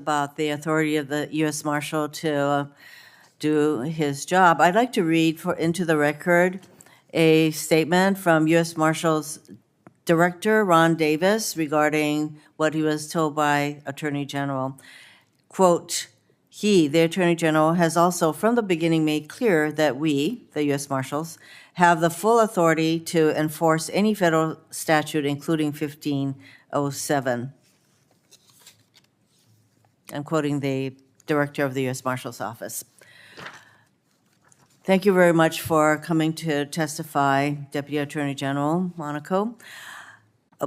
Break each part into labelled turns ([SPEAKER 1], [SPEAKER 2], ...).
[SPEAKER 1] about the authority of the U.S. Marshal to do his job. I'd like to read into the record a statement from U.S. Marshal's Director Ron Davis regarding what he was told by Attorney General. Quote, he, the Attorney General, has also from the beginning made clear that we, the U.S. Marshals, have the full authority to enforce any federal statute, including 1507. I'm quoting the Director of the U.S. Marshal's Office. Thank you very much for coming to testify, Deputy Attorney General Monaco.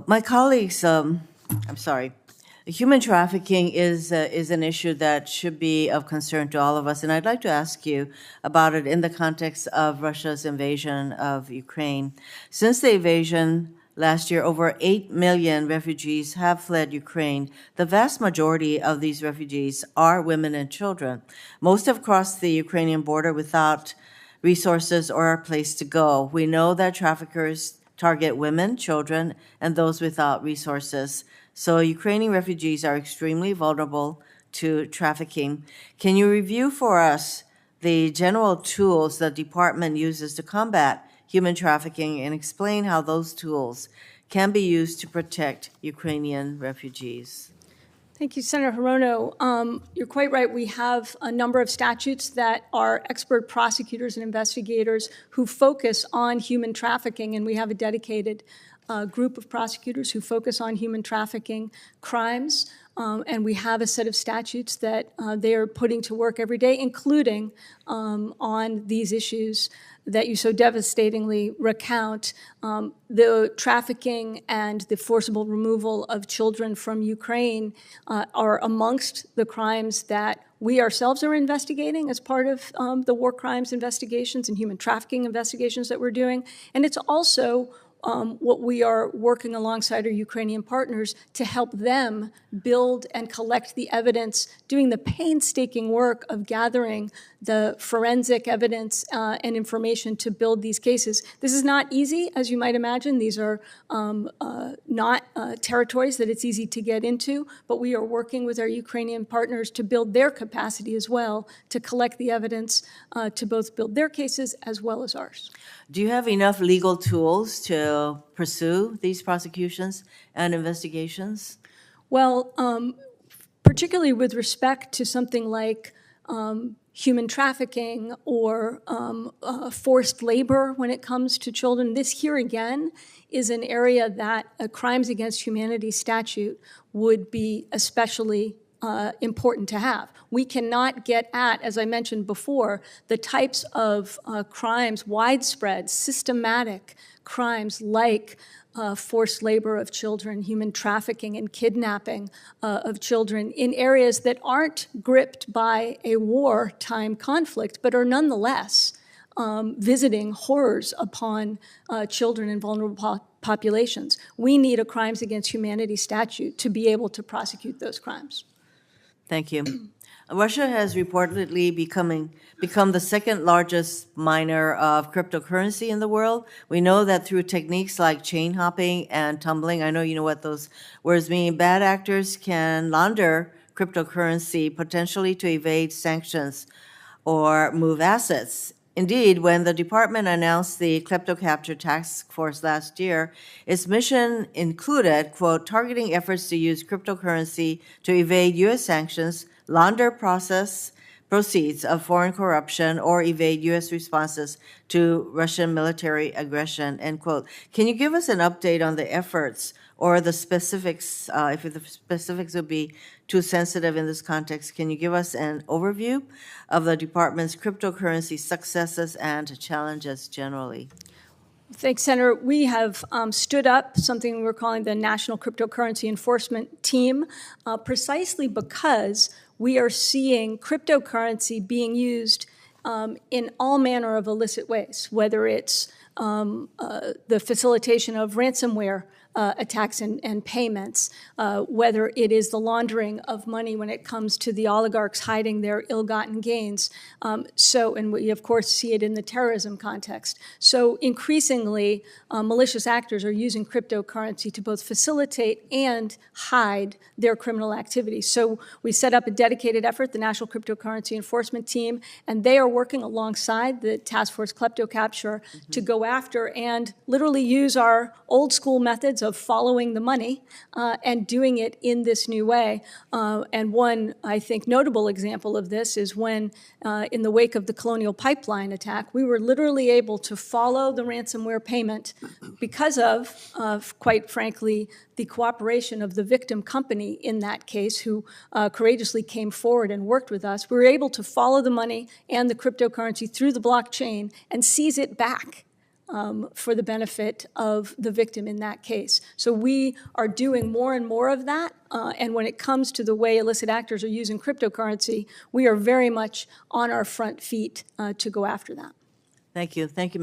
[SPEAKER 1] My colleagues, human trafficking is an issue that should be of concern to all of us, and I'd like to ask you about it in the context of Russia's invasion of Ukraine. Since the invasion last year, over 8 million refugees have fled Ukraine. The vast majority of these refugees are women and children. Most have crossed the Ukrainian border without resources or a place to go. We know that traffickers target women, children, and those without resources. So Ukrainian refugees are extremely vulnerable to trafficking. Can you review for us the general tools the department uses to combat human trafficking and explain how those tools can be used to protect Ukrainian refugees?
[SPEAKER 2] Thank you, Senator Hirono. You're quite right. We have a number of statutes that are expert prosecutors and investigators who focus on human trafficking, and we have a dedicated group of prosecutors who focus on human trafficking crimes, and we have a set of statutes that they are putting to work every day, including on these issues that you so devastatingly recount. The trafficking and the forcible removal of children from Ukraine are amongst the crimes that we ourselves are investigating as part of the war crimes investigations and human trafficking investigations that we're doing. And it's also what we are working alongside our Ukrainian partners to help them build and collect the evidence, doing the painstaking work of gathering the forensic evidence and information to build these cases. This is not easy, as you might imagine. These are not territories that it's easy to get into, but we are working with our Ukrainian partners to build their capacity as well, to collect the evidence to both build their cases as well as ours.
[SPEAKER 1] Do you have enough legal tools to pursue these prosecutions and investigations?
[SPEAKER 2] Well, particularly with respect to something like human trafficking or forced labor when it comes to children, this here again is an area that a crimes against humanity statute would be especially important to have. We cannot get at, as I mentioned before, the types of crimes, widespread, systematic crimes like forced labor of children, human trafficking and kidnapping of children in areas that aren't gripped by a wartime conflict, but are nonetheless visiting horrors upon children and vulnerable populations. We need a crimes against humanity statute to be able to prosecute those crimes.
[SPEAKER 1] Thank you. Russia has reportedly become the second largest miner of cryptocurrency in the world. We know that through techniques like chain hopping and tumbling, I know you know what those words mean, bad actors can launder cryptocurrency potentially to evade sanctions or move assets. Indeed, when the department announced the Kleptocapture Task Force last year, its mission included, quote, targeting efforts to use cryptocurrency to evade U.S. sanctions, launder proceeds of foreign corruption, or evade U.S. responses to Russian military aggression, end quote. Can you give us an update on the efforts or the specifics, if the specifics would be too sensitive in this context? Can you give us an overview of the department's cryptocurrency successes and challenges generally?
[SPEAKER 2] Thanks, Senator. We have stood up something we're calling the National Cryptocurrency Enforcement Team, precisely because we are seeing cryptocurrency being used in all manner of illicit ways, whether it's the facilitation of ransomware attacks and payments, whether it is the laundering of money when it comes to the oligarchs hiding their ill-gotten gains. And we, of course, see it in the terrorism context. So increasingly, malicious actors are using cryptocurrency to both facilitate and hide their criminal activity. So we set up a dedicated effort, the National Cryptocurrency Enforcement Team, and they are working alongside the Task Force Klepto Capture to go after and literally use our old school methods of following the money and doing it in this new way. And one, I think, notable example of this is when, in the wake of the Colonial Pipeline attack, we were literally able to follow the ransomware payment because of, quite frankly, the cooperation of the victim company in that case, who courageously came forward and worked with us. We were able to follow the money and the cryptocurrency through the blockchain and seize it back for the benefit of the victim in that case. So we are doing more and more of that. And when it comes to the way illicit actors are using cryptocurrency, we are very much on our front feet to go after that.
[SPEAKER 1] Thank you. Thank you.